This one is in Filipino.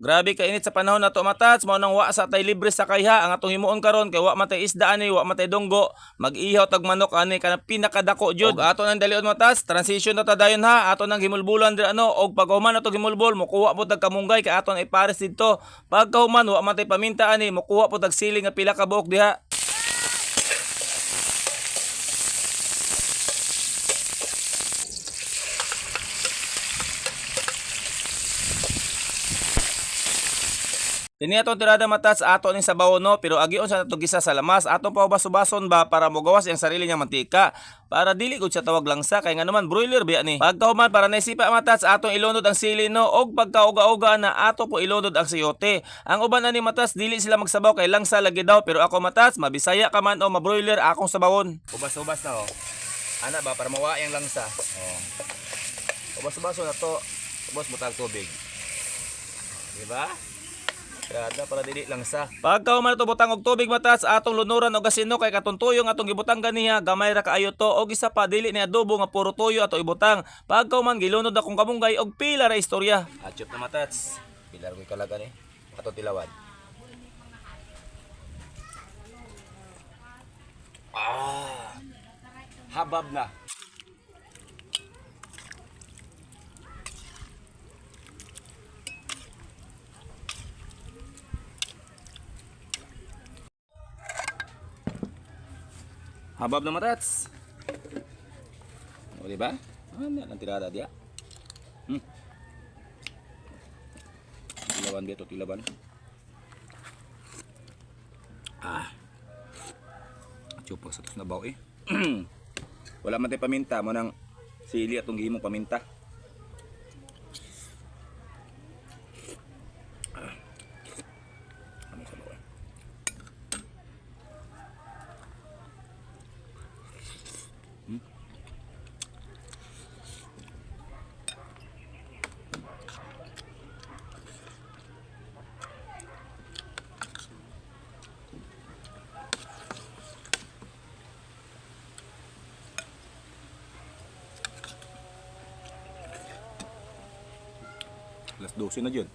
Grabe ka init sa panahon na to matats, mao nang wa sa tay libre sa kayha ang atong himuon karon kay wa man tay isda ani, wa man tay dunggo, mag-ihaw tag manok ani kana pinakadako jud. Og ato nang dalion matas, transition na ta dayon ha, ato nang himulbulan dir ano og paghuman ato himulbol, mokuha po tag kamunggay kay aton ipares didto. Pagkahuman wa man tay paminta ani, mokuha po tag sili nga pila ka buok diha. Kini atong tirada matas ato ning sabaw no, pero agion sa nato gisa sa lamas atong paubaso-bason ba para mogawas ang sarili niyang mantika para dili gud siya tawag langsa kay nganuman broiler biya ni. Pagkahuman para naisipa matas atong ilunod ang sili no og pagkauga-uga na ato po ilunod ang sayote. Ang uban ani matas dili sila magsabaw kay langsa lagi daw pero ako matas mabisaya ka man o mabroiler akong sabawon. Ubas-ubas na oh. Ana ba para mawa ang langsa. Oh. Ubas-ubason na to. Ubas butang tubig. Di ba? Kada para dili lang sa. Pagka man to butang og tubig matas atong lunuran og asino kay katong tuyo nga atong gibutang ganiha gamay ra kaayo to og isa pa dili ni adobo nga puro tuyo ato ibutang. Pagka man gilunod akong kamunggay og pila ra istorya. Achop na matats. Pila ra koy kalaga ni ato tilawan. Habab na. Habab na matats. O diba? Ano ang tirada dia? Tilawan dito, tilawan. Chupa sa tos na baw eh. Wala man tayo paminta, mo nang sili atong gihimong paminta. Ano sa baw eh? Alas 12 na dyan.